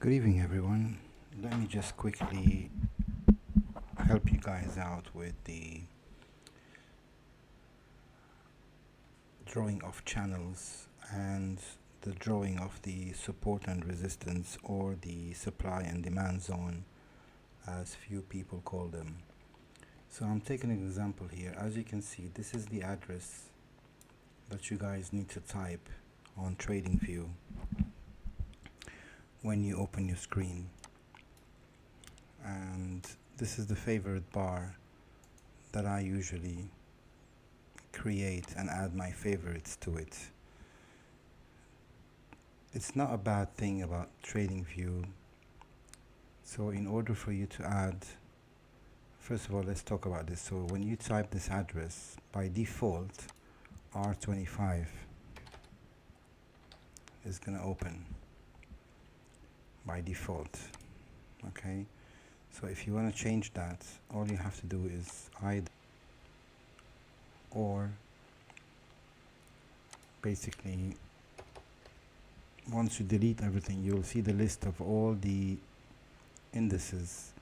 Good evening, everyone. Let me just quickly help you guys out with the drawing of channels and the drawing of the support and resistance, or the supply and demand zone as few people call them. So I'm taking an example here. As you can see, this is the address that you guys need to type on TradingView when you open your screen, and this is the favorite bar that I usually create and add my favorites to it. It's not a bad thing about TradingView. So in order for you to add, first of all, let's talk about this. So when you type this address, by default R25 is going to open by default. Okay, so if you want to change that, all you have to do is either or basically once you delete everything, you'll see the list of all the indices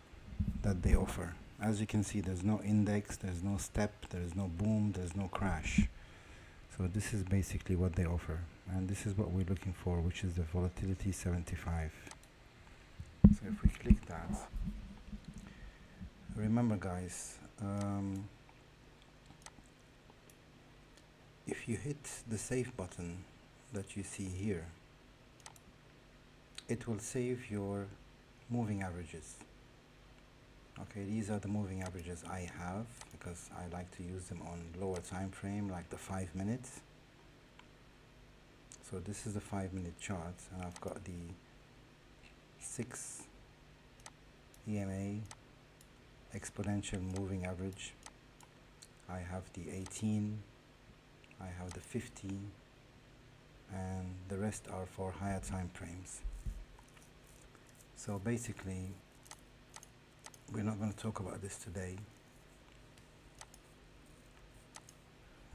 that they offer. As you can see, there's no index, there's no step, there's no boom, there's no crash. So this is basically what they offer, and this is what we're looking for, which is the volatility 75. So if we click that, remember guys, if you hit the save button that you see here, it will save your moving averages. Okay, these are the moving averages I have because I like to use them on lower time frame, like the 5 minutes. So this is the 5-minute chart, and I've got the 6 EMA exponential moving average. I have the 18, I have the 50, and the rest are for higher time frames. So basically, we're not going to talk about this today.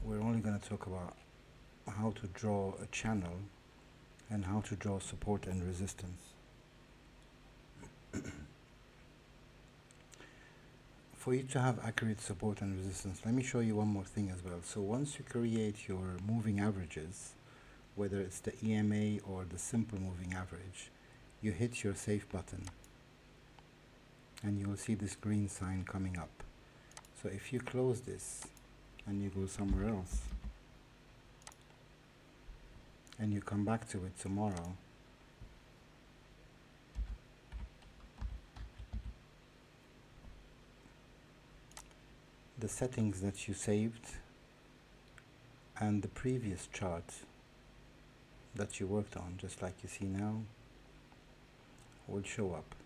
We're only going to talk about how to draw a channel and how to draw support and resistance. For you to have accurate support and resistance, let me show you one more thing as well. So once you create your moving averages, whether it's the EMA or the simple moving average, you hit your save button and you will see this green sign coming up. So if you close this and you go somewhere else and you come back to it tomorrow, the settings that you saved and the previous chart that you worked on, just like you see now, will show up.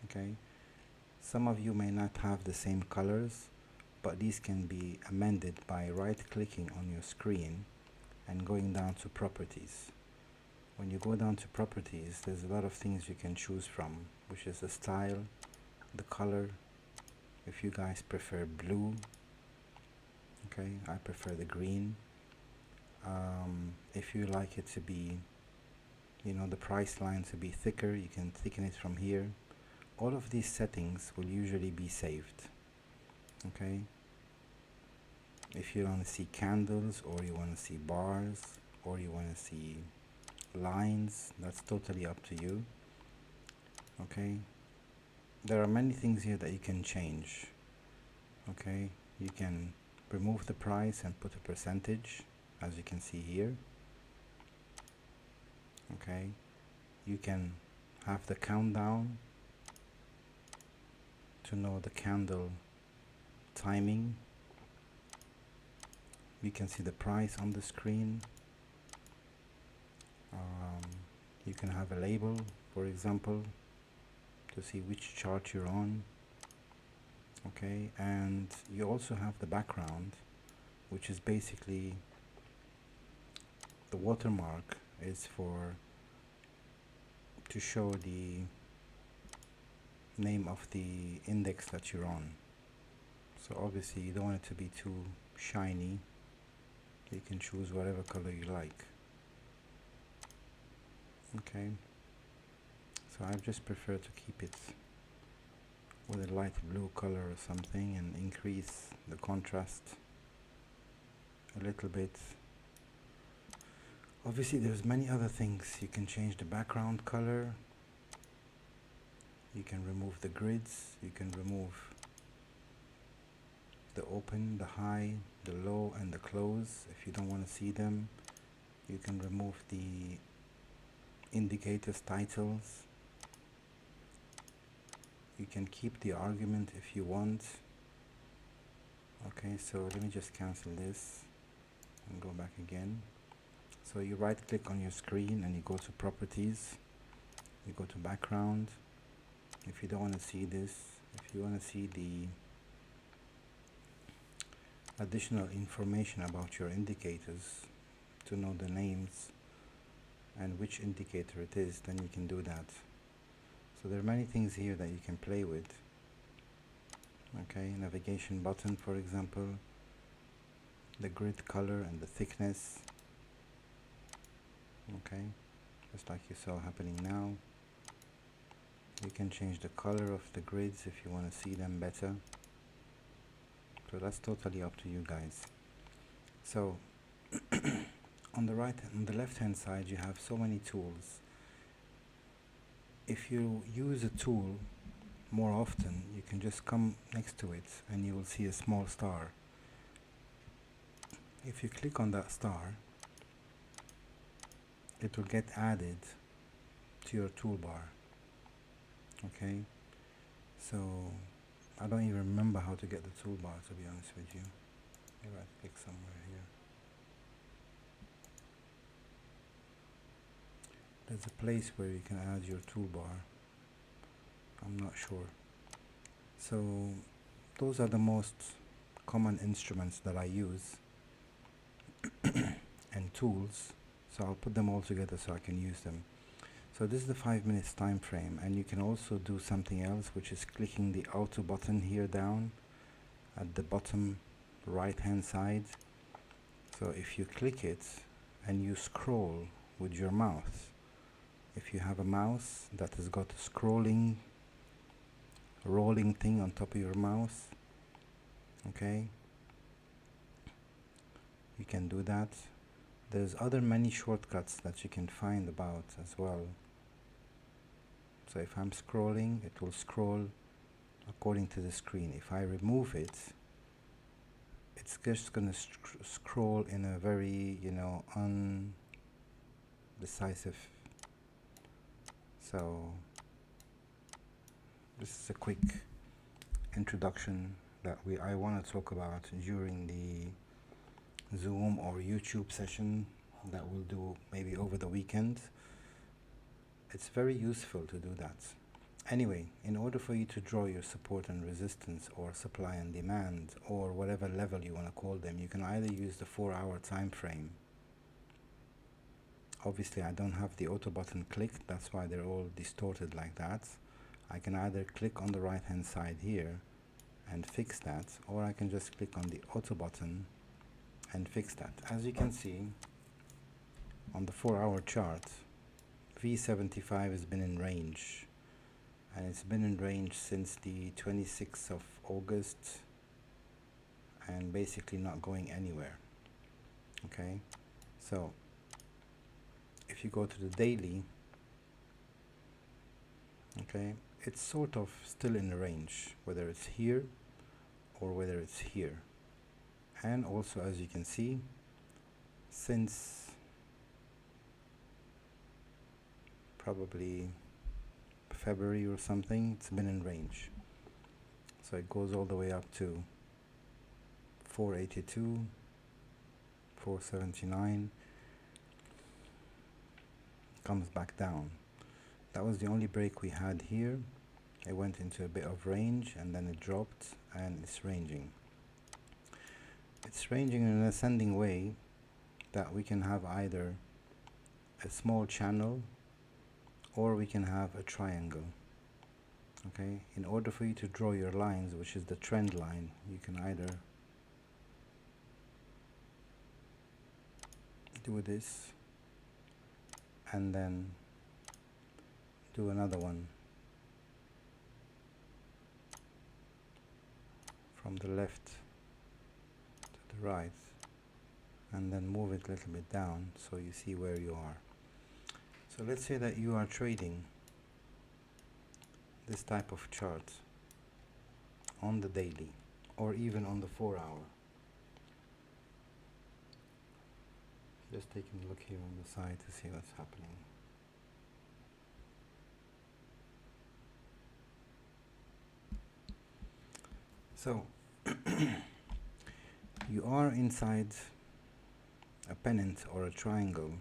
Okay, some of you may not have the same colors, but these can be amended by right clicking on your screen and going down to properties. When you go down to properties, there's a lot of things you can choose from, which is the style, the color, if you guys prefer blue. Okay, I prefer the green. If you like it to be, the price line to be thicker, you can thicken it from here. All of these settings will usually be saved. Okay, if you want to see candles, or you want to see bars, or you want to see lines, that's totally up to you. Okay, there are many things here that you can change. Okay, you can remove the price and put a percentage, as you can see here. Okay, you can have the countdown to know the candle timing. You can see the price on the screen. You can have a label, for example, to see which chart you're on. Okay, and you also have the background, which is basically the watermark is to show the name of the index that you're on. So obviously you don't want it to be too shiny. You can choose whatever color you like. Okay, So I just prefer to keep it with a light blue color or something and increase the contrast a little bit. Obviously there's many other things. You can change the background color, you can remove the grids, you can remove the open, the high, the low and the close if you don't want to see them. You can remove the indicators titles. You can keep the argument if you want. Okay, so let me just cancel this and go back again. So you right click on your screen and you go to properties, you go to background. If you don't want to see this, if you want to see the additional information about your indicators, to know the names and which indicator it is, then you can do that. So there are many things here that you can play with. Okay, navigation button for example, the grid color and the thickness. Okay, just like you saw happening now. You can change the color of the grids if you want to see them better. So that's totally up to you guys. So on the left hand side you have so many tools. If you use a tool more often, you can just come next to it and you will see a small star. If you click on that star, it will get added to your toolbar. Okay, so I don't even remember how to get the toolbar, to be honest with you. Maybe I click somewhere here. There's a place where you can add your toolbar. I'm not sure. So those are the most common instruments that I use and tools. So I'll put them all together so I can use them. So this is the 5 minutes time frame, and you can also do something else, which is clicking the auto button here down at the bottom right hand side. So if you click it and you scroll with your mouse, if you have a mouse that has got a scrolling rolling thing on top of your mouse, okay, you can do that. There's other many shortcuts that you can find about as well. So if I'm scrolling, it will scroll according to the screen. If I remove it, it's just gonna scroll in a very, undecisive. So this is a quick introduction that I want to talk about during the Zoom or YouTube session that we'll do maybe over the weekend. It's very useful to do that. Anyway, in order for you to draw your support and resistance, or supply and demand, or whatever level you want to call them, you can either use the 4-hour time frame. Obviously I don't have the auto button clicked, that's why they're all distorted like that. I can either click on the right hand side here and fix that, or I can just click on the auto button and fix that. As you can see on the 4-hour chart, V75 has been in range, and it's been in range since the 26th of August and basically not going anywhere. Okay, so if you go to the daily, okay, it's sort of still in the range, whether it's here or whether it's here. And also, as you can see, since probably February or something, it's been in range. So it goes all the way up to 482, 479, comes back down. That was the only break we had here. It went into a bit of range and then it dropped, and it's ranging. It's ranging in an ascending way that we can have either a small channel or we can have a triangle. Okay, in order for you to draw your lines, which is the trend line, you can either do this and then do another one from the left to the right, and then move it a little bit down so you see where you are. So let's say that you are trading this type of chart on the daily or even on the 4-hour. Just taking a look here on the side to see what's happening. So you are inside a pennant or a triangle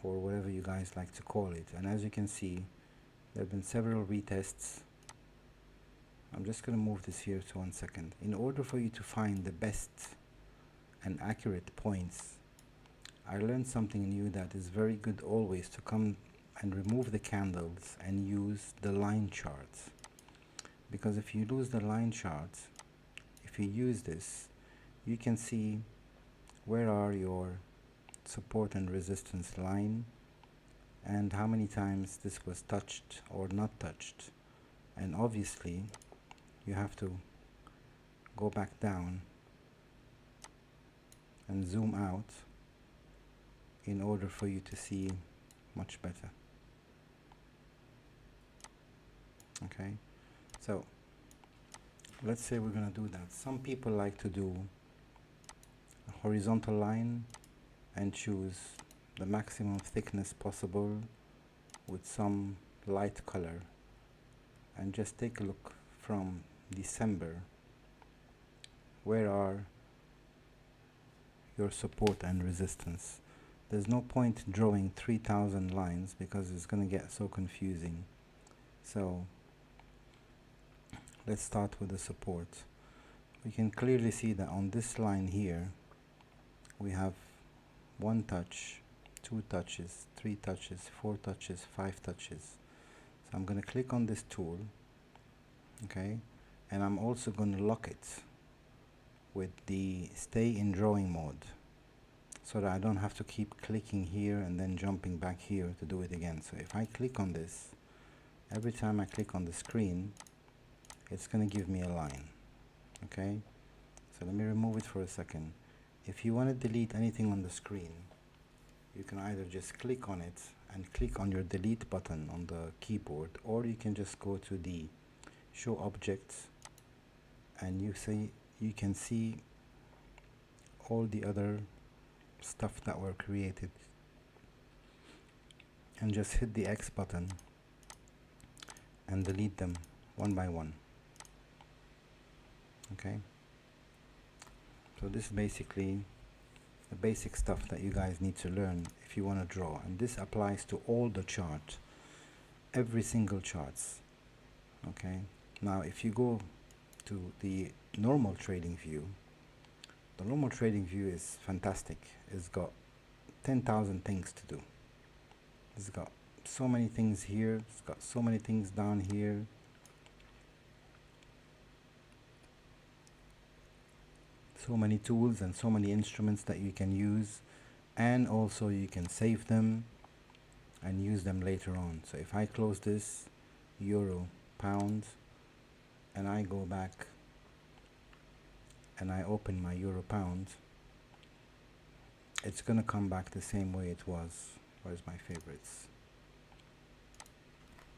or whatever you guys like to call it, and as you can see there have been several retests. I'm just going to move this here to 1 second. In order for you to find the best and accurate points, I learned something new that is very good always to come and remove the candles and use the line charts. Because if you lose the line charts, if you use this, you can see where are your support and resistance line and how many times this was touched or not touched. And obviously you have to go back down and zoom out in order for you to see much better. Okay, so let's say we're going to do that. Some people like to do a horizontal line and choose the maximum thickness possible with some light color, and just take a look from December, where are your support and resistance. There's no point drawing 3,000 lines because it's going to get so confusing. So let's start with the support. We can clearly see that on this line here we have 1 touch, 2 touches, 3 touches, 4 touches, 5 touches. So I'm going to click on this tool, okay, and I'm also going to lock it with the stay in drawing mode so that I don't have to keep clicking here and then jumping back here to do it again. So if I click on this, every time I click on the screen it's going to give me a line. Okay, so let me remove it for a second. If you want to delete anything on the screen, you can either just click on it and click on your delete button on the keyboard, or you can just go to the show objects and you can see all the other stuff that were created, and just hit the X button and delete them one by one. Okay, so this is basically the basic stuff that you guys need to learn if you want to draw, and this applies to all the chart, every single charts. Okay, now if you go to the normal trading view, the normal trading view is fantastic. It's got 10,000 things to do. It's got so many things here, it's got so many things down here. So many tools and so many instruments that you can use, and also you can save them and use them later on. So if I close this euro pound and I go back and I open my euro pound, it's gonna come back the same way it was. Where's my favorites?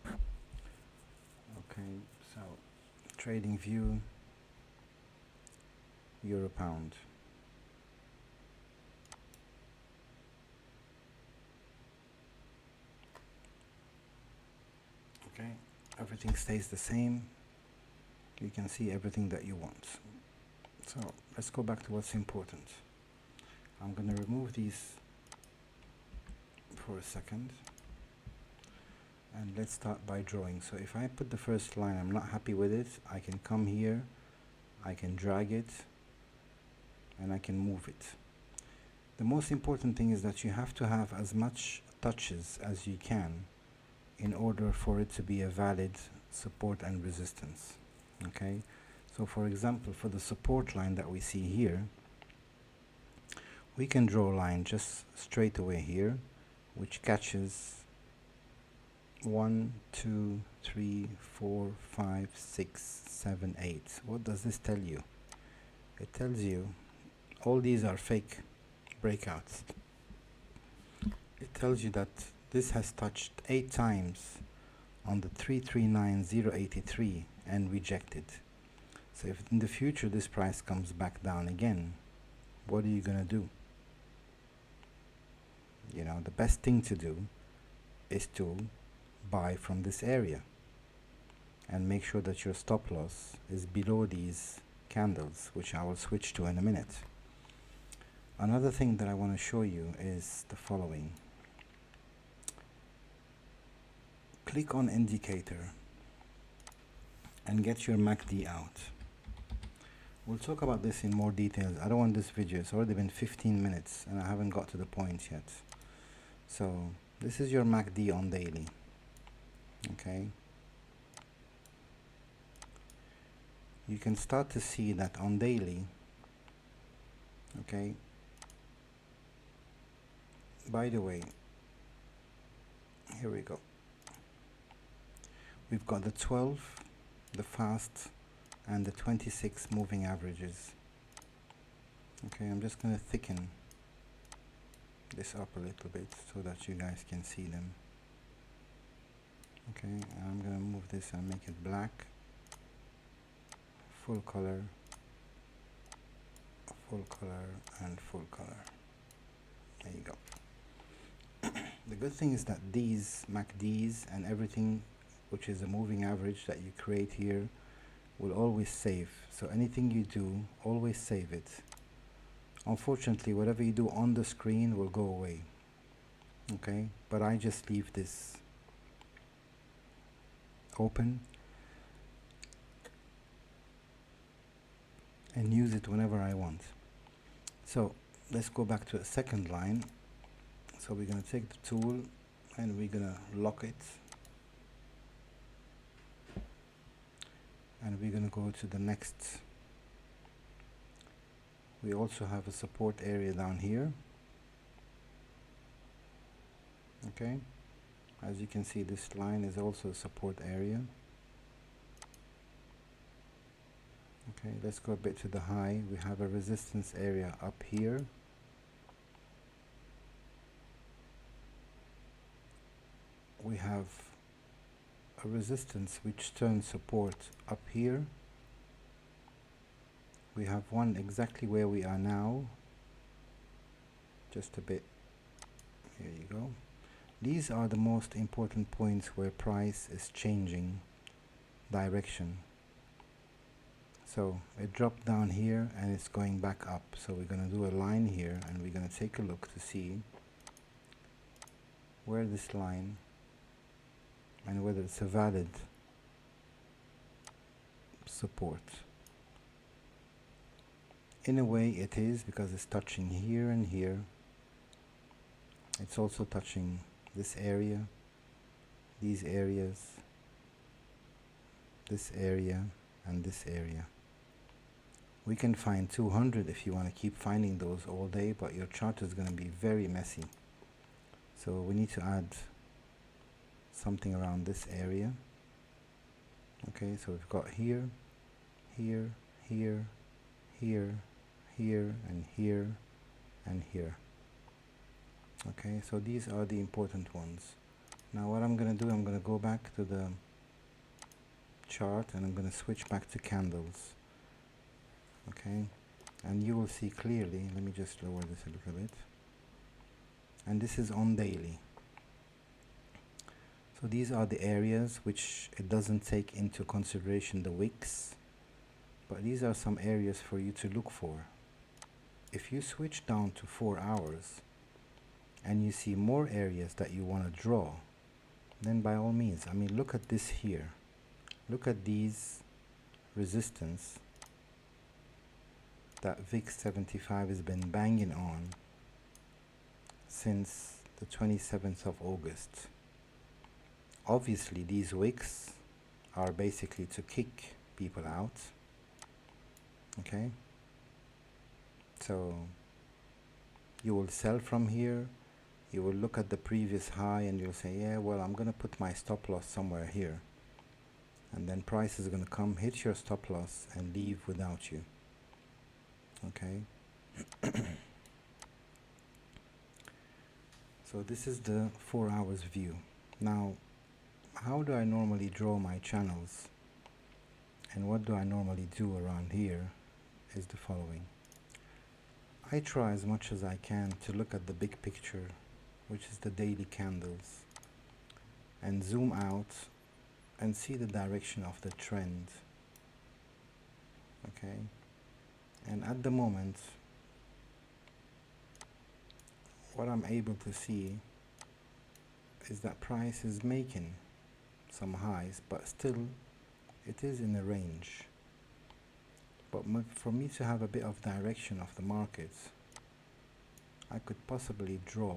Okay, so trading view, euro pound. Okay, everything stays the same. You can see everything that you want. So let's go back to what's important. I'm going to remove these for a second, and let's start by drawing. So if I put the first line, I'm not happy with it, I can come here, I can drag it, and I can move it. The most important thing is that you have to have as much touches as you can in order for it to be a valid support and resistance. Okay, so for example, for the support line that we see here, we can draw a line just straight away here which catches 1, 2, 3, 4, 5, 6, 7, 8. What does this tell you? It tells you all these are fake breakouts. It tells you that this has touched 8 times on the 339.083 and rejected. So if in the future this price comes back down again, what are you gonna do? You know, the best thing to do is to buy from this area and make sure that your stop loss is below these candles, which I will switch to in a minute. Another thing that I want to show you is the following. Click on indicator and get your MACD out. We'll talk about this in more details. I don't want this video, it's already been 15 minutes and I haven't got to the point yet. So this is your MACD on daily. Okay, you can start to see that on daily. Okay, by the way, here we go. We've got the 12, the fast, and the 26 moving averages. Okay, I'm just going to thicken this up a little bit so that you guys can see them. Okay, I'm going to move this and make it black, full color, and full color. There you go. The good thing is that these MACDs and everything which is a moving average that you create here will always save. So anything you do, always save it. Unfortunately, whatever you do on the screen will go away. Okay, but I just leave this open and use it whenever I want. So let's go back to a second line. So we're going to take the tool and we're going to lock it, and we're going to go to the next. We also have a support area down here. Okay, as you can see, this line is also a support area. Okay, let's go a bit to the high. We have a resistance area up here. We have a resistance which turns support up here. We have one exactly where we are now, just a bit. Here you go. These are the most important points where price is changing direction. So it dropped down here and it's going back up. So we're going to do a line here and we're going to take a look to see where this line and whether it's a valid support. In a way it is, because it's touching here and here. It's also touching this area, these areas, this area, and this area. We can find 200 if you want to keep finding those all day, but your chart is going to be very messy. So we need to add something around this area. Okay, so we've got here, here, here, here, here, and here, and here. Okay, so these are the important ones. Now what I'm going to do, I'm going to go back to the chart and I'm going to switch back to candles. Okay, and you will see clearly. Let me just lower this a little bit. And this is on daily. So these are the areas which it doesn't take into consideration the wicks, but these are some areas for you to look for. If you switch down to 4 hours and you see more areas that you want to draw, then by all means, I mean, look at this here. Look at these resistance that VIX 75 has been banging on since the 27th of August. Obviously these wicks are basically to kick people out. Okay, so you will sell from here, you will look at the previous high and you'll say, yeah, well, I'm gonna put my stop loss somewhere here, and then price is gonna come, hit your stop loss and leave without you. Okay. So this is the 4 hours view. Now, how do I normally draw my channels, and what do I normally do around here is the following. I try as much as I can to look at the big picture, which is the daily candles, and zoom out and see the direction of the trend. Okay, and at the moment what I'm able to see is that price is making some highs, but still it is in a range. But for me to have a bit of direction of the markets, I could possibly draw,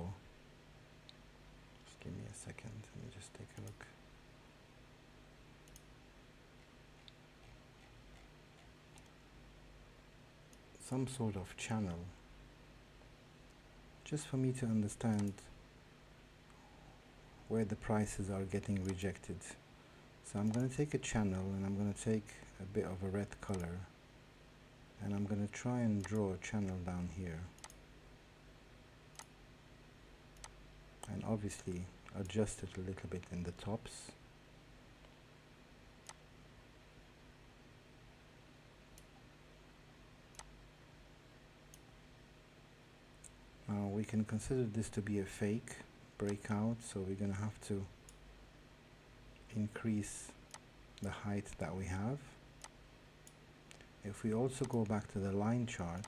just give me a second, let me just take a look. Some sort of channel, just for me to understand where the prices are getting rejected. So I'm going to take a channel and I'm going to take a bit of a red color, and I'm going to try and draw a channel down here, and obviously adjust it a little bit in the tops. Now we can consider this to be a fake breakout, so we're going to have to increase the height that we have. If we also go back to the line chart,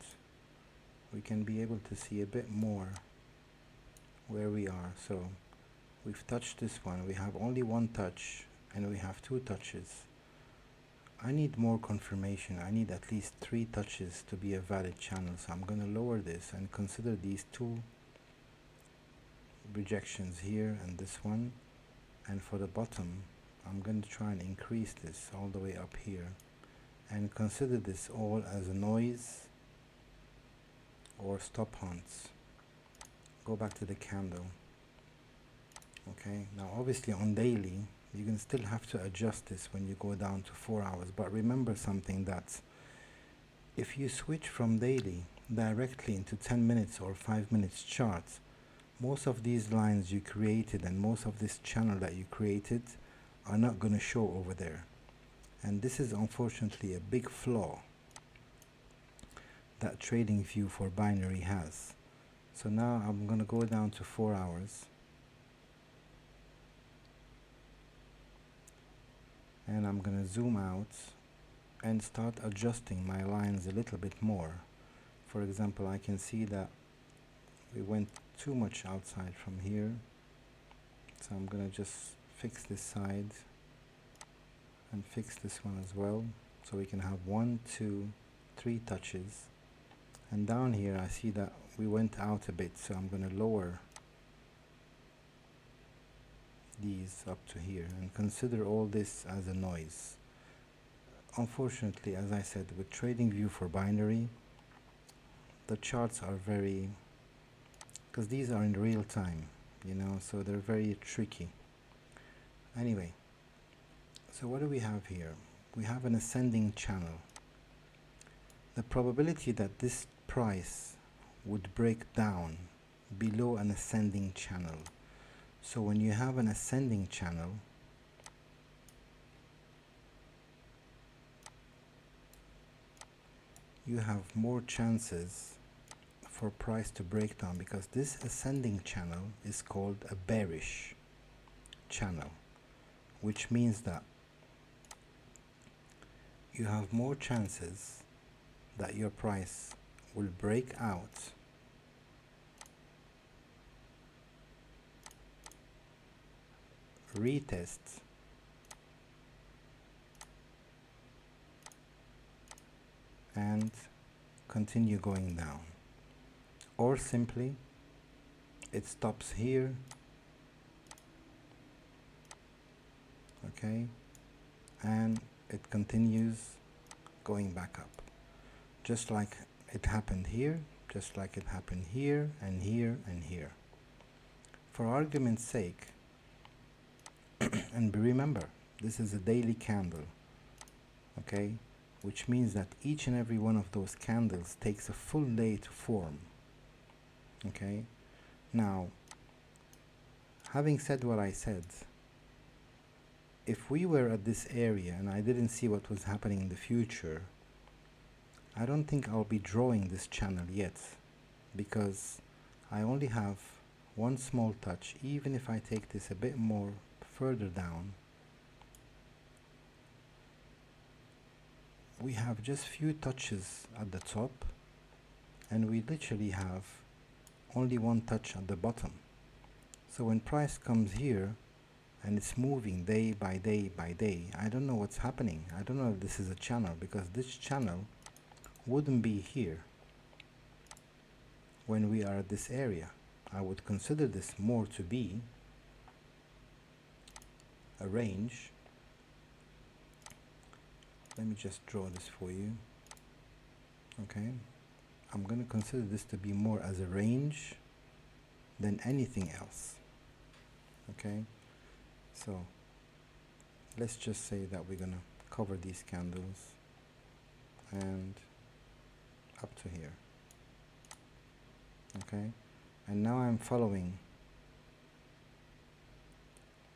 we can be able to see a bit more where we are. So we've touched this one, we have only one touch, and we have two touches. I need more confirmation. I need at least 3 touches to be a valid channel, so I'm going to lower this and consider these 2 rejections here and this one, and for the bottom I'm going to try and increase this all the way up here and consider this all as a noise or stop hunts. Go back to the candle. Okay, now obviously on daily you can still have to adjust this when you go down to 4 hours, but remember something, that if you switch from daily directly into 10 minutes or 5 minutes charts, most of these lines you created and most of this channel that you created are not going to show over there. And this is unfortunately a big flaw that TradingView for binary has. So now I'm going to go down to 4 hours, and I'm going to zoom out and start adjusting my lines a little bit more. For example, I can see that we went too much outside from here, so I'm going to just fix this side and fix this one as well, so we can have 1, 2, 3 touches. And down here I see that we went out a bit, so I'm going to lower these up to here and consider all this as a noise. Unfortunately, as I said, with TradingView for binary, the charts are very, because these are in real time, you know, so they're very tricky. Anyway, so what do we have here? We have an ascending channel. The probability that this price would break down below an ascending channel. So when you have an ascending channel, you have more chances for price to break down, because this ascending channel is called a bearish channel, which means that you have more chances that your price will break out retest and continue going down, or simply it stops here, okay, and it continues going back up, just like it happened here, just like it happened here and here and here. for argument's sake, and remember, this is a daily candle, okay, which means that each and every one of those candles takes a full day to form. Okay, now, having said what I said, if we were at this area and I didn't see what was happening in the future, I don't think I'll be drawing this channel yet, because I only have one small touch. Even if I take this a bit more further down, we have just few touches at the top, and we literally have only one touch at the bottom. So when price comes here and it's moving day by day by day, I don't know what's happening. I don't know if this is a channel, because this channel wouldn't be here when we are at this area. I would consider this more to be a range. Let me just draw this for you. Okay, I'm going to consider this to be more as a range than anything else. Okay, so let's just say that we're going to cover these candles and up to here. Okay, and now I'm following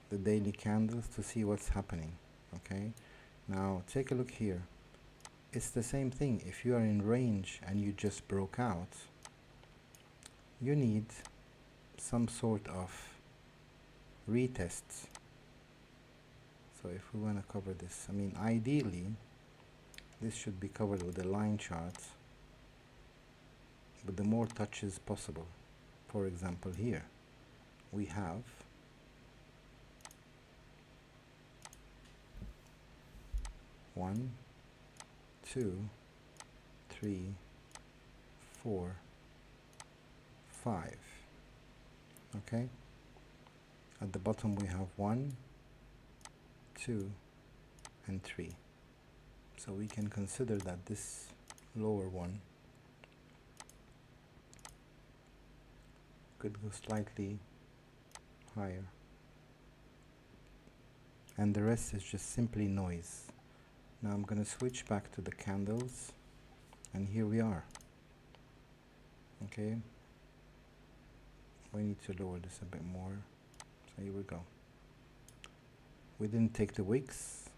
the daily candles to see what's happening. Okay, now take a look here. It's the same thing. If you are in range and you just broke out, you need some sort of retests. So if we want to cover this, I mean, ideally this should be covered with a line chart with the more touches possible. For example, here we have one, 2, 3, 4, 5. Okay, at the bottom we have 1, 2, and 3. So we can consider that this lower one could go slightly higher, and the rest is just simply noise. Now I'm going to switch back to the candles, and here we are. Okay, we need to lower this a bit more. So here we go. We didn't take the wicks,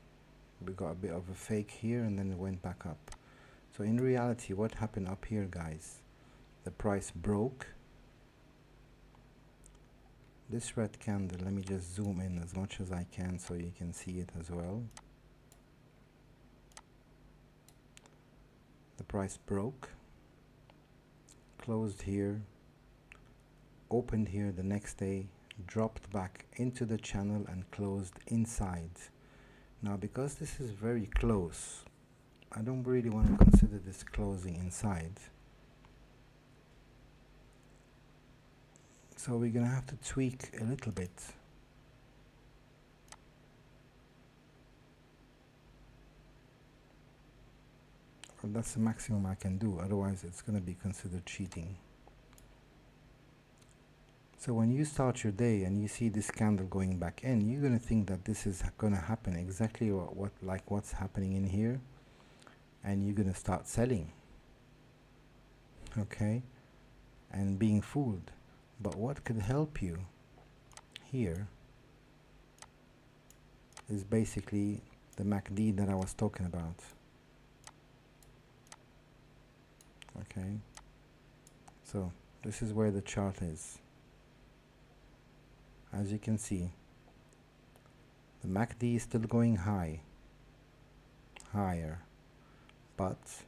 we got a bit of a fake here, and then it went back up. So in reality, what happened up here, guys? The price broke this red candle. Let me just zoom in as much as I can so you can see it as well. The price broke, closed here, opened here the next day, dropped back into the channel and closed inside. Now because this is very close, I don't really want to consider this closing inside. So we're going to have to tweak a little bit. Well, that's the maximum I can do, otherwise it's going to be considered cheating. So when you start your day and you see this candle going back in, you're going to think that this is going to happen exactly like what's happening in here, and you're going to start selling, okay, and being fooled. But what could help you here is basically the MACD that I was talking about. Okay, so this is where the chart is. As you can see, the MACD is still going higher, but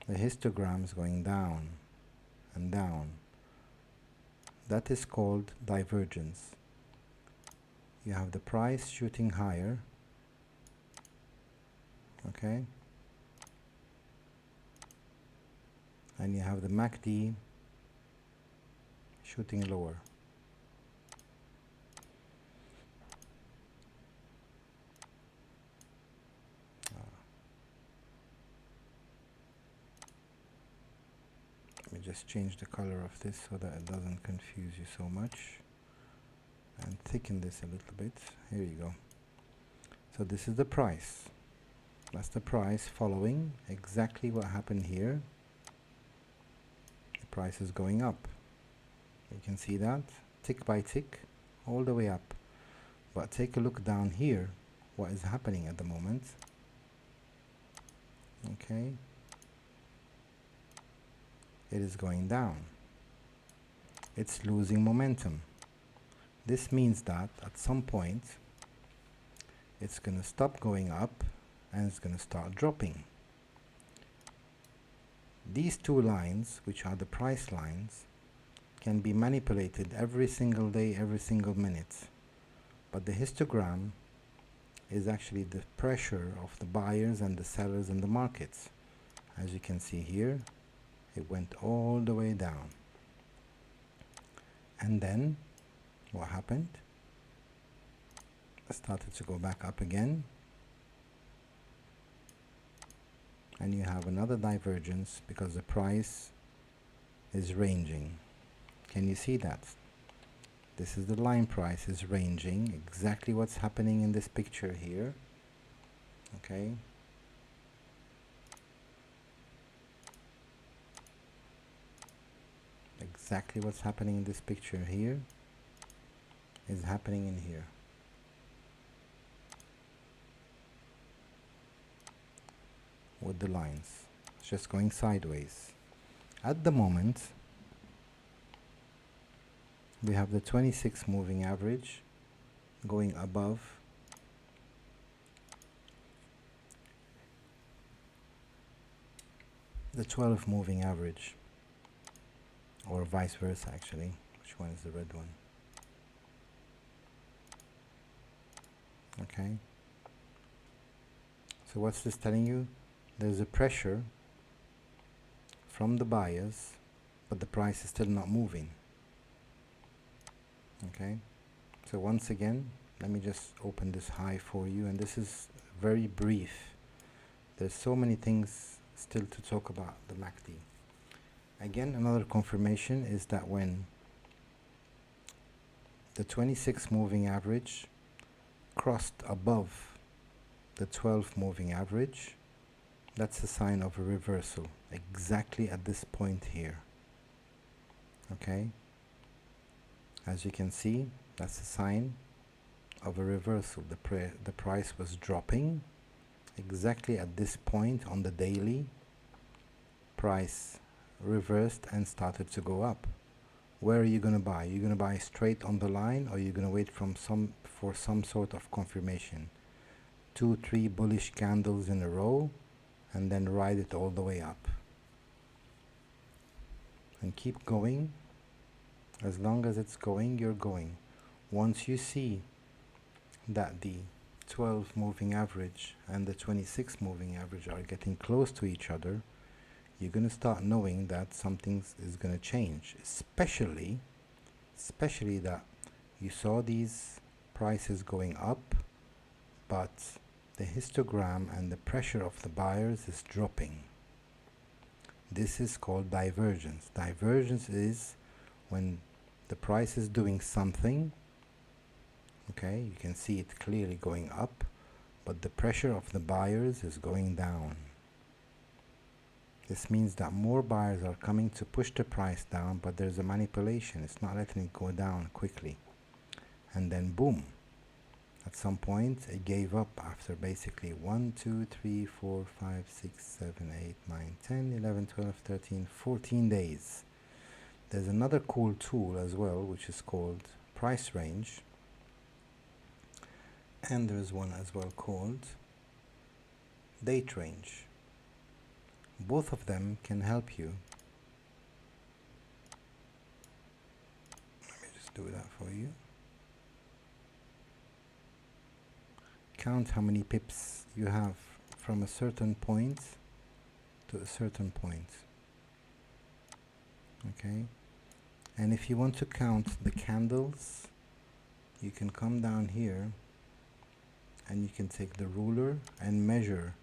the histogram is going down and down. That is called divergence. You have the price shooting higher, okay, and you have the MACD shooting lower. Let me just change the color of this so that it doesn't confuse you so much. and thicken this a little bit. Here you go. So this is the price. That's the price following exactly what happened here. The price is going up. You can see that tick by tick all the way up. But take a look down here, what is happening at the moment. Okay, it is going down. It's losing momentum. This means that at some point it's going to stop going up and it's going to start dropping. These two lines, which are the price lines, can be manipulated every single day, every single minute. But the histogram is actually the pressure of the buyers and the sellers in the markets. As you can see here, it went all the way down. And then what happened? It started to go back up again. And you have another divergence because the price is ranging. Can you see that? This is the line price is ranging, exactly what's happening in this picture here. Okay. Exactly what's happening in this picture here is happening in here. With the lines. It's just going sideways. At the moment, we have the 26 moving average going above the 12 moving average, or vice versa actually. Which one is the red one? Okay. So what's this telling you? There's a pressure from the buyers, but the price is still not moving. Okay, so once again, let me just open this high for you, and this is very brief. There's so many things still to talk about the MACD. Again, another confirmation is that when the 26 moving average crossed above the 12 moving average, that's a sign of a reversal, exactly at this point here. Okay. As you can see, that's a sign of a reversal. The price was dropping exactly at this point on the daily. Price reversed and started to go up. Where are you going to buy? You're going to buy straight on the line, or you're going to wait for some sort of confirmation. 2-3 bullish candles in a row and then ride it all the way up. And keep going. As long as it's going, you're going. Once you see that the 12 moving average and the 26 moving average are getting close to each other, you're going to start knowing that something is going to change. Especially that you saw these prices going up, but the histogram and the pressure of the buyers is dropping. This is called divergence. Divergence is when the price is doing something, okay, you can see it clearly going up, but the pressure of the buyers is going down. This means that more buyers are coming to push the price down, but there's a manipulation. It's not letting it go down quickly. And then boom, at some point it gave up after basically 1, 2, 3, 4, 5, 6, 7, 8, 9, 10, 11, 12, 13, 14 days. There's another cool tool as well, which is called price range, and there's one as well called date range. Both of them can help you. Let me just do that for you. Count how many pips you have from a certain point to a certain point. Okay. And if you want to count the candles, you can come down here and you can take the ruler and measure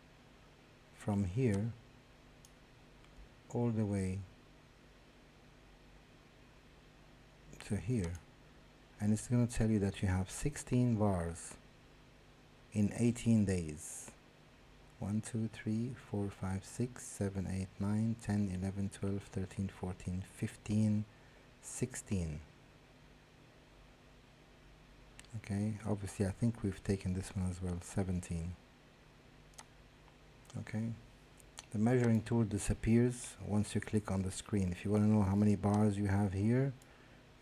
from here all the way to here, and it's going to tell you that you have 16 bars in 18 days. 1, 2, 3, 4, 5, 6, 7, 8, 9, 10, 11, 12, 13, 14, 15, 16. Okay, obviously I think we've taken this one as well, 17. Okay, the measuring tool disappears once you click on the screen. If you want to know how many bars you have here,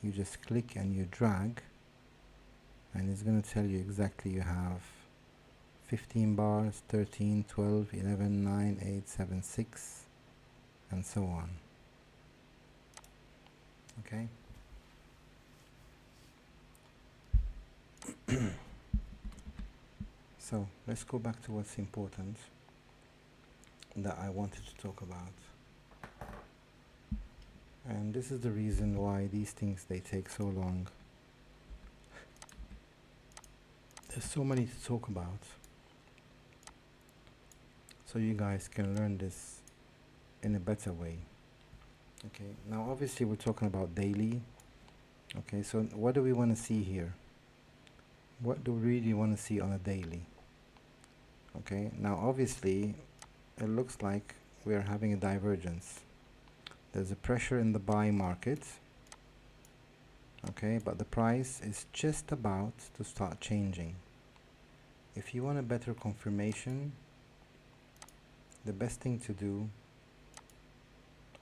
you just click and you drag, and it's going to tell you exactly you have 15 bars, 13, 12, 11, 9, 8, 7, 6, and so on. Okay. So let's go back to what's important that I wanted to talk about. And this is the reason why these things, they take so long. There's so many to talk about. So you guys can learn this in a better way. Okay, now obviously we're talking about daily. Okay, so what do we want to see here? What do we really want to see on a daily? Okay, now obviously it looks like we are having a divergence. There's a pressure in the buy market. Okay, but the price is just about to start changing. If you want a better confirmation, the best thing to do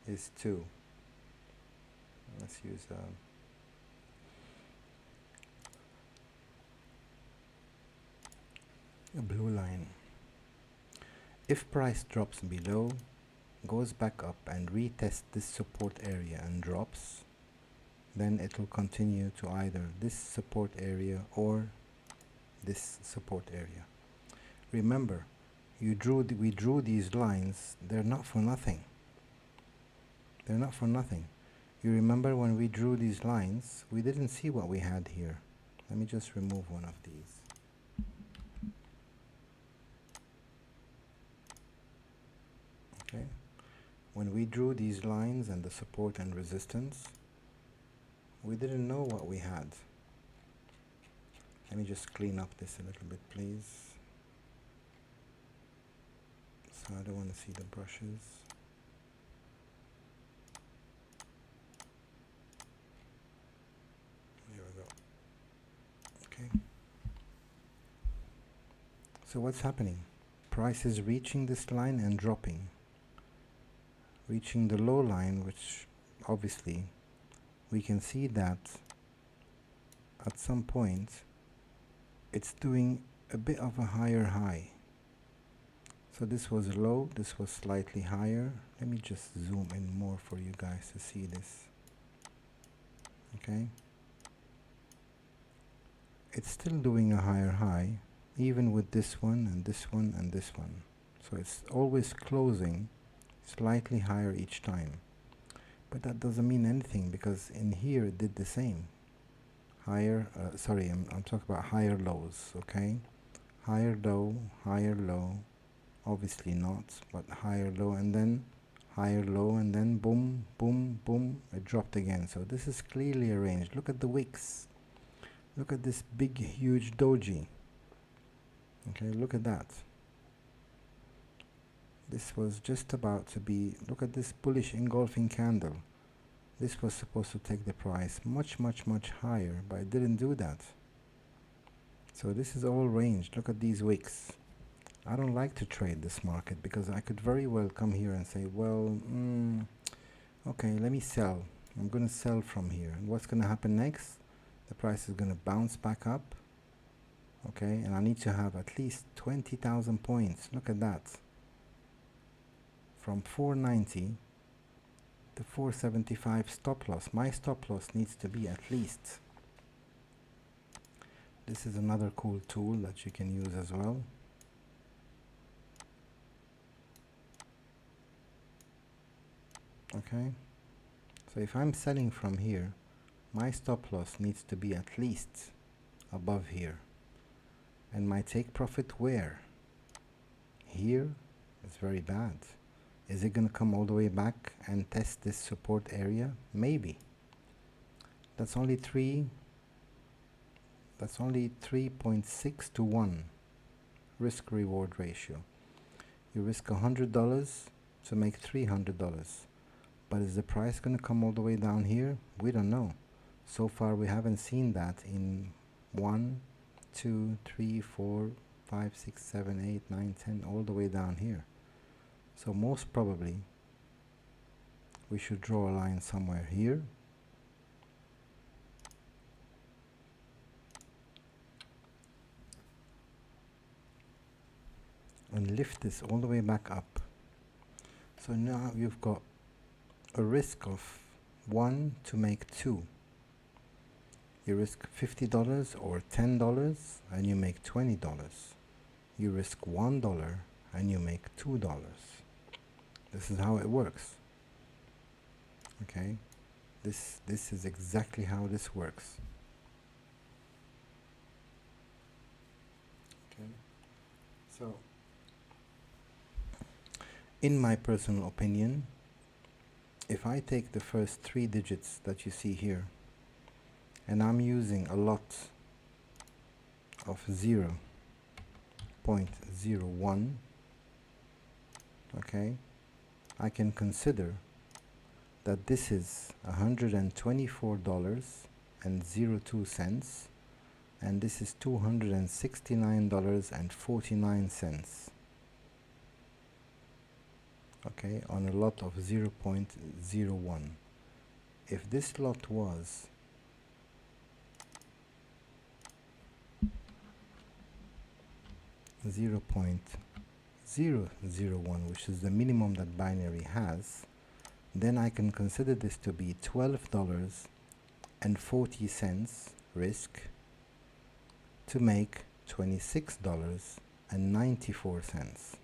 is to, let's use a blue line. If price drops below, goes back up and retests this support area and drops, then it will continue to either this support area or this support area. Remember, we drew these lines. They're not for nothing. They're not for nothing. You remember when we drew these lines, we didn't see what we had here. Let me just remove one of these. Okay. When we drew these lines and the support and resistance, we didn't know what we had. Let me just clean up this a little bit, please. So I don't want to see the brushes. There we go. Okay. So what's happening? Price is reaching this line and dropping. Reaching the low line, which obviously we can see that at some point it's doing a bit of a higher high. So this was low, this was slightly higher. Let me just zoom in more for you guys to see this. Okay, it's still doing a higher high, even with this one and this one and this one. So it's always closing slightly higher each time. But that doesn't mean anything, because in here it did the same. Higher, sorry, I'm talking about higher lows, okay? Higher low, obviously not, but higher low, and then higher low, and then boom, boom, boom, it dropped again. So this is clearly arranged. Look at the wicks. Look at this big, huge doji. Okay, look at that. This was just about to be, look at this bullish engulfing candle. This was supposed to take the price much, much, much higher, but it didn't do that. So this is all ranged. Look at these wicks. I don't like to trade this market because I could very well come here and say, well, okay, let me sell. I'm going to sell from here. And what's going to happen next? The price is going to bounce back up. Okay, and I need to have at least 20,000 points. Look at that. From 490 to 475 stop loss. My stop loss needs to be at least. This is another cool tool that you can use as well. Okay, so if I'm selling from here, my stop loss needs to be at least above here. And my take profit where? Here? It's very bad. Is it going to come all the way back and test this support area? Maybe. That's only 3 That's only 3.6 to 1 risk reward ratio. You risk $100 to make $300. But is the price going to come all the way down here? We don't know. So far we haven't seen that in 1, 2, 3, 4, 5, 6, 7, 8, 9, 10, all the way down here. So most probably we should draw a line somewhere here. And lift this all the way back up. So now you've got a risk of 1 to make 2. You risk $50 or $10 and you make $20. You risk $1 and you make $2. This is how it works. Okay? This is exactly how this works. Okay? So, in my personal opinion, if I take the first 3 digits that you see here, and I'm using a lot of 0.01, okay, I can consider that this is $124.02 and this is $269.49. Okay, on a lot of 0.01. If this lot was $0.001, which is the minimum that binary has, then I can consider this to be $12.40 risk to make $26.94.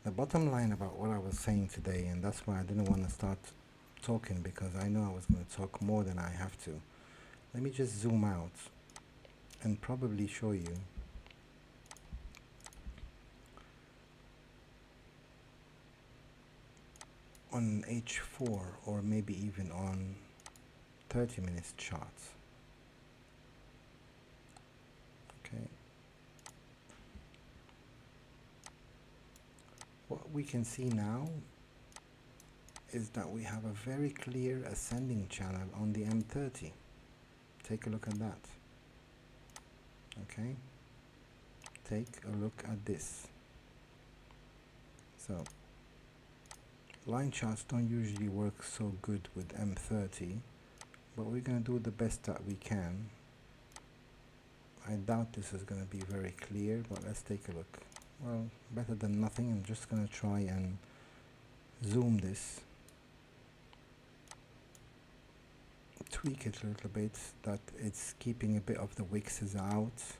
The bottom line about what I was saying today, and that's why I didn't want to start talking, because I know I was going to talk more than I have to. Let me just zoom out and probably show you on H4 or maybe even on 30 minutes charts. Okay. What we can see now is that we have a very clear ascending channel on the M30. Take a look at that. Okay, take a look at this. So line charts don't usually work so good with M30, but we're going to do the best that we can. I doubt this is going to be very clear, but let's take a look. Well, better than nothing. I'm just going to try and zoom this, tweak it a little bit, that it's keeping a bit of the wicks out.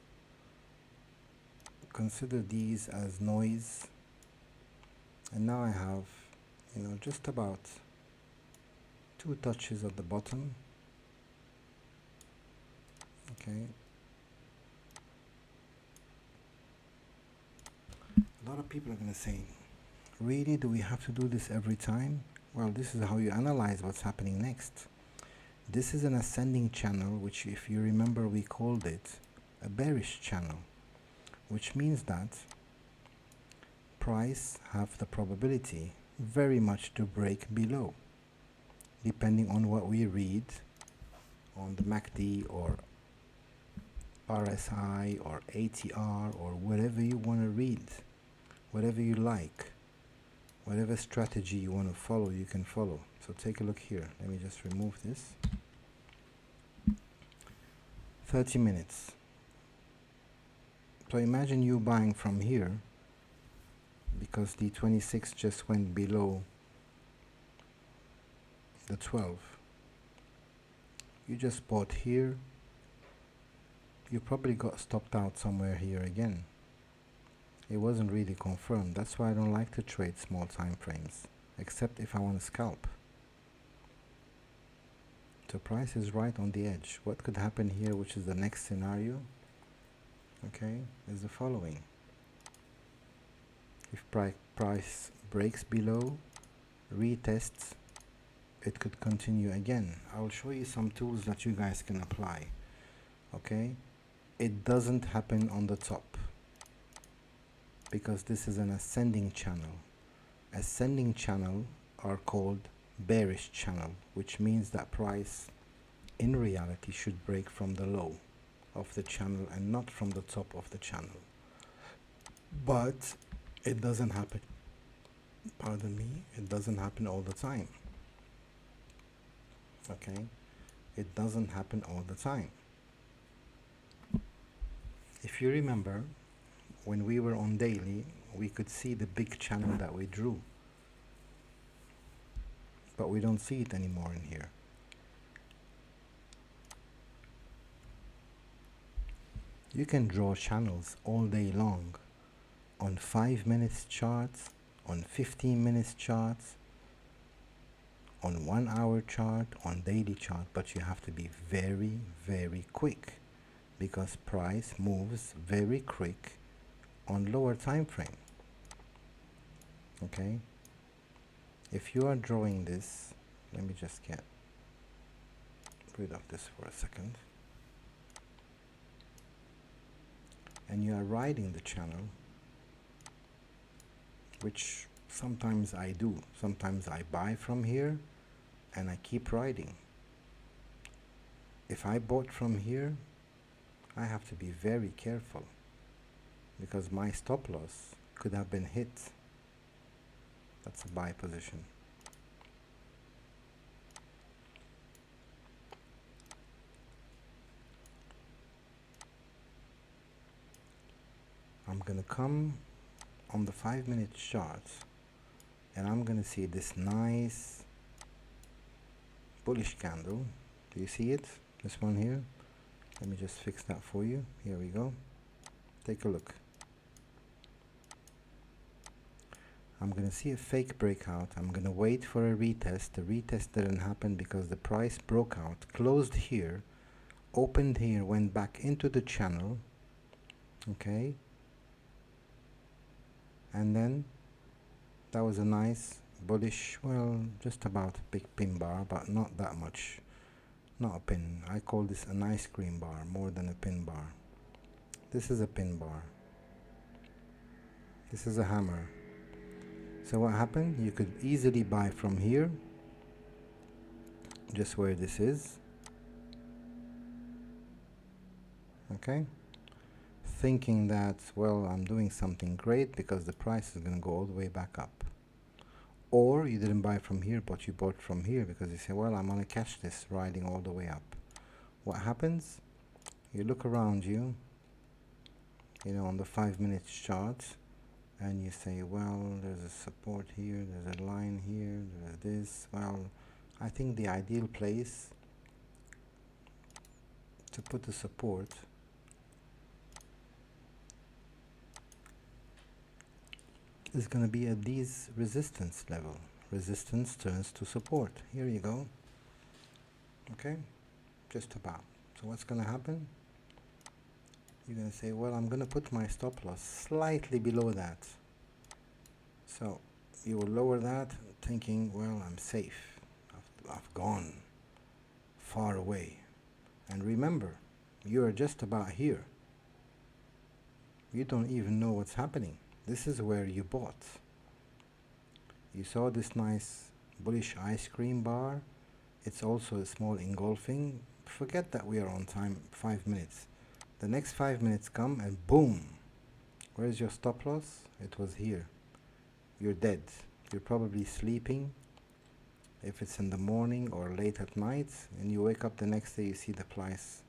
Consider these as noise, and now I have, you know, just about 2 touches at the bottom. Okay. A lot of people are going to say, really, do we have to do this every time? Well, this is how you analyze what's happening next. This is an ascending channel, which, if you remember, we called it a bearish channel, which means that price have the probability very much to break below, depending on what we read on the MACD or RSI or ATR or whatever you want to read, whatever you like, whatever strategy you want to follow, you can follow. So take a look here. Let me just remove this. 30 minutes. So imagine you buying from here, because the 26 just went below the 12. You just bought here. You probably got stopped out somewhere here again. It wasn't really confirmed. That's why I don't like to trade small time frames, except if I want to scalp. So price is right on the edge. What could happen here, which is the next scenario, okay, is the following. If price breaks below, retests it could continue again. I'll show you some tools that you guys can apply. Okay, it doesn't happen on the top because this is an ascending channel. Ascending channel are called bearish channel, which means that price in reality should break from the low of the channel and not from the top of the channel. But it doesn't happen, pardon me, it doesn't happen all the time. Okay, it doesn't happen all the time. If you remember, when we were on daily, we could see the big channel that we drew, but we don't see it anymore in here. You can draw channels all day long on 5 minutes charts, on 15 minutes charts, on 1 hour chart, on daily chart, but you have to be very, very quick because price moves very quick on lower time frame. Okay, if you are drawing this, let me just get rid of this for a second, and you are riding the channel, which sometimes I do, sometimes I buy from here and I keep riding. If I bought from here, I have to be very careful because my stop loss could have been hit. That's a buy position. I'm gonna come on the 5 minute chart and I'm gonna see this nice bullish candle. Do you see it? This one here. Let me just fix that for you. Here we go. Take a look. I'm gonna see a fake breakout. I'm gonna wait for a retest. The retest didn't happen because the price broke out, closed here, opened here, went back into the channel. Okay, and then that was a nice bullish, well, just about a big pin bar, but not that much. Not a pin. I call this an ice cream bar more than a pin bar. This is a pin bar. This is a hammer. So what happened? You could easily buy from here, just where this is. Okay, thinking that, well, I'm doing something great because the price is going to go all the way back up. Or you didn't buy from here, but you bought from here because you say, well, I'm going to catch this riding all the way up. What happens? You look around you, you know, on the 5 minute chart, and you say, well, there's a support here, there's a line here, there's this. Well, I think the ideal place to put the support is going to be at these resistance level. Resistance turns to support. Here you go. Okay, just about. So what's going to happen? You're going to say, well, I'm going to put my stop loss slightly below that. So you will lower that thinking, well, I'm safe. I've gone far away. And remember, you are just about here. You don't even know what's happening. This is where you bought. You saw this nice bullish ice cream bar. It's also a small engulfing. Forget that we are on time, 5 minutes. The next 5 minutes come and boom. Where's your stop loss? It was here. You're dead. You're probably sleeping if it's in the morning or late at night, and you wake up the next day, you see the price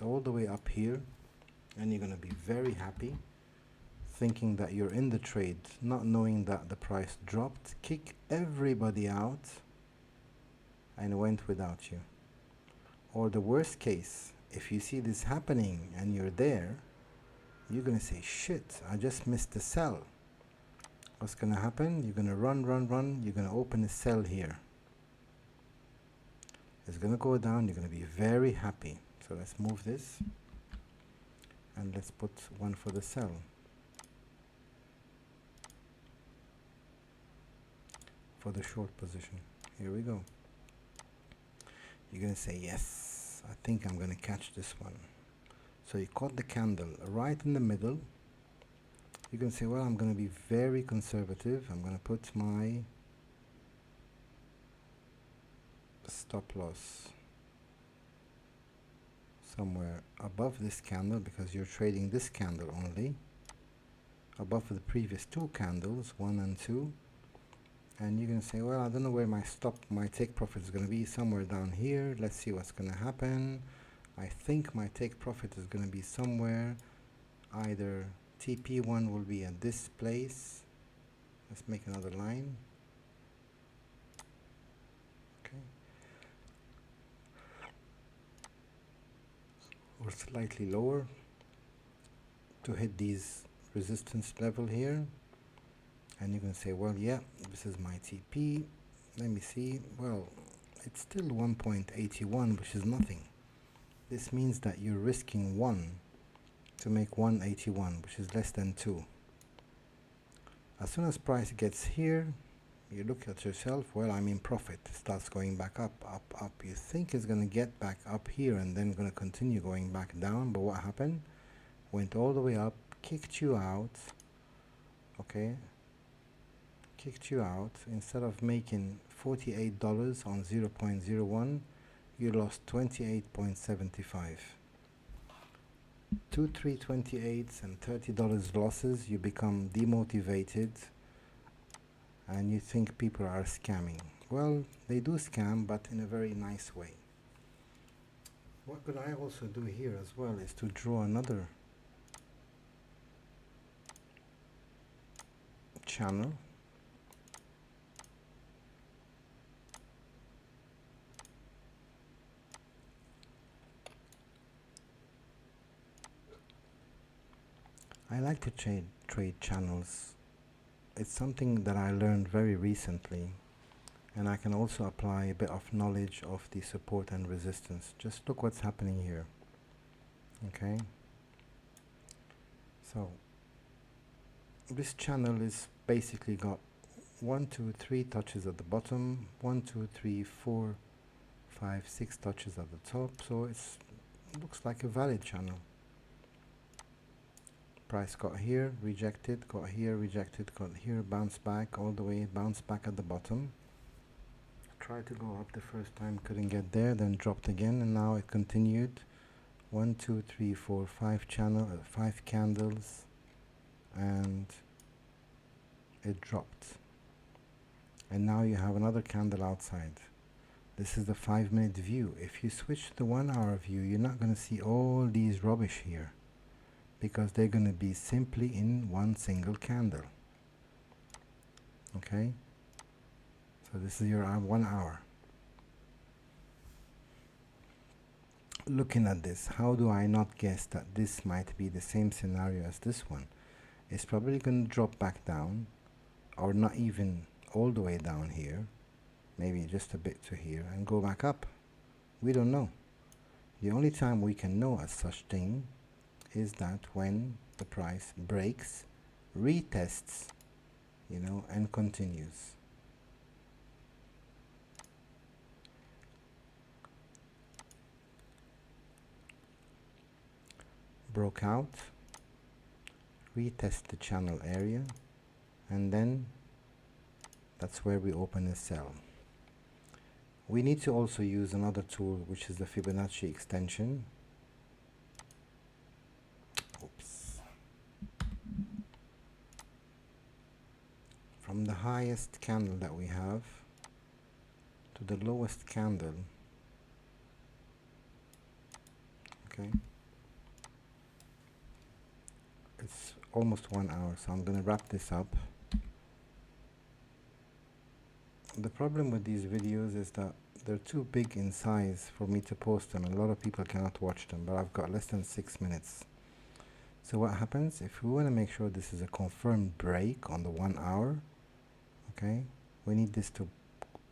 all the way up here, and you're going to be very happy, thinking that you're in the trade, not knowing that the price dropped, kick everybody out, and went without you. Or the worst case, if you see this happening and you're there, you're going to say, shit, I just missed the sell. What's going to happen? You're going to run. You're going to open a sell here. It's going to go down. You're going to be very happy. So let's move this. And let's put one for the sell. For the short position. Here we go. You're going to say, yes, I think I'm going to catch this one. So you caught the candle right in the middle. You're going to say, well, I'm going to be very conservative. I'm going to put my stop loss somewhere above this candle, because you're trading this candle only, above the previous two candles, 1 and 2. And you're going to say, well, I don't know where my take profit is going to be, somewhere down here. Let's see what's going to happen. I think my take profit is going to be somewhere, either TP1 will be at this place. Let's make another line. Okay. Or slightly lower to hit these resistance level here. And you're going to say, well, yeah, this is my TP. Let me see. Well, it's still 1.81, which is nothing. This means that you're risking 1 to make 181, which is less than 2. As soon as price gets here, you look at yourself, well, I'm in profit. It starts going back up, up, up. You think it's going to get back up here and then going to continue going back down. But what happened? Went all the way up, kicked you out. Okay. Kicked you out. Instead of making $48 on 0.01, you lost 28.75. 2 328s and $30 losses. You become demotivated and you think people are scamming. Well, they do scam, but in a very nice way. What could I also do here as well is to draw another channel. I like to trade channels. It's something that I learned very recently, and I can also apply a bit of knowledge of the support and resistance. Just look what's happening here. Okay, so this channel is basically got 1 2 3 touches at the bottom, 1 2 3 4 5 6 touches at the top, so it looks like a valid channel. Price got here, rejected, got here, rejected, got here, bounced back all the way, bounced back at the bottom. Tried to go up the first time, couldn't get there, then dropped again, and now it continued. 1 2 3 4 5 5 candles, and it dropped. And now you have another candle outside. This is the 5-minute view. If you switch to the 1-hour view, you're not going to see all these rubbish here, because they're going to be simply in one single candle. Okay, so this is your 1 hour. Looking at this, how do I not guess that this might be the same scenario as this one? It's probably going to drop back down, or not even all the way down here, maybe just a bit to here, and go back up. We don't know. The only time we can know as such thing is that when the price breaks, retests, you know, and continues. Broke out, retest the channel area, and then that's where we open a sell. We need to also use another tool, which is the Fibonacci extension. Oops. From the highest candle that we have to the lowest candle, okay, it's almost 1 hour, so I'm going to wrap this up. The problem with these videos is that they're too big in size for me to post them, and a lot of people cannot watch them, but I've got less than 6 minutes. So what happens, if we want to make sure this is a confirmed break on the 1 hour, okay, we need this to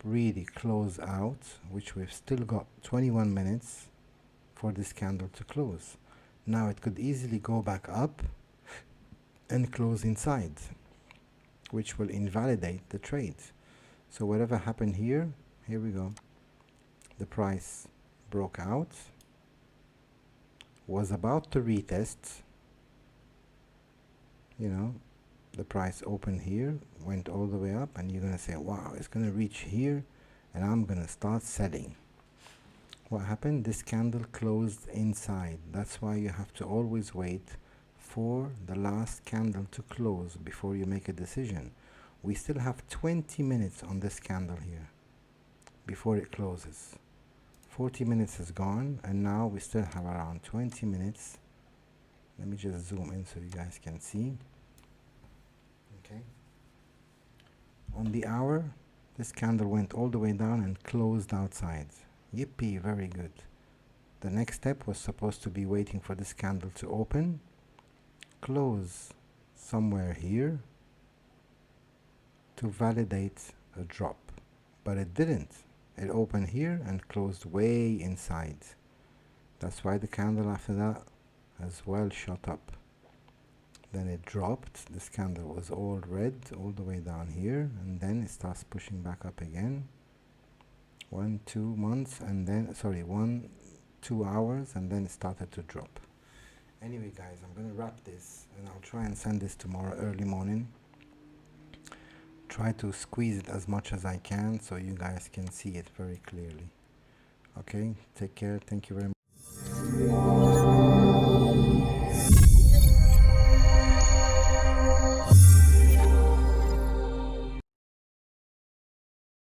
really close out, which we've still got 21 minutes for this candle to close. Now it could easily go back up and close inside, which will invalidate the trade. So whatever happened here, here we go. The price broke out, was about to retest, you know, the price opened here, went all the way up, and you're gonna say, wow, it's gonna reach here and I'm gonna start selling. What happened? This candle closed inside. That's why you have to always wait for the last candle to close before you make a decision. We still have 20 minutes on this candle here before it closes. 40 minutes is gone, and now we still have around 20 minutes. Let me just zoom in so you guys can see. Okay. On the hour, this candle went all the way down and closed outside. Yippee, very good. The next step was supposed to be waiting for this candle to open, close somewhere here to validate a drop, but it didn't. It opened here and closed way inside. That's why the candle after that as well shot up. Then it dropped. This candle was all red all the way down here, and then it starts pushing back up again. 1, 2 months, and then 1, 2 hours, and then it started to drop. Anyway guys, I'm gonna wrap this and I'll try and send this tomorrow early morning. Try to squeeze it as much as I can so you guys can see it very clearly. Okay, take care. Thank you very much.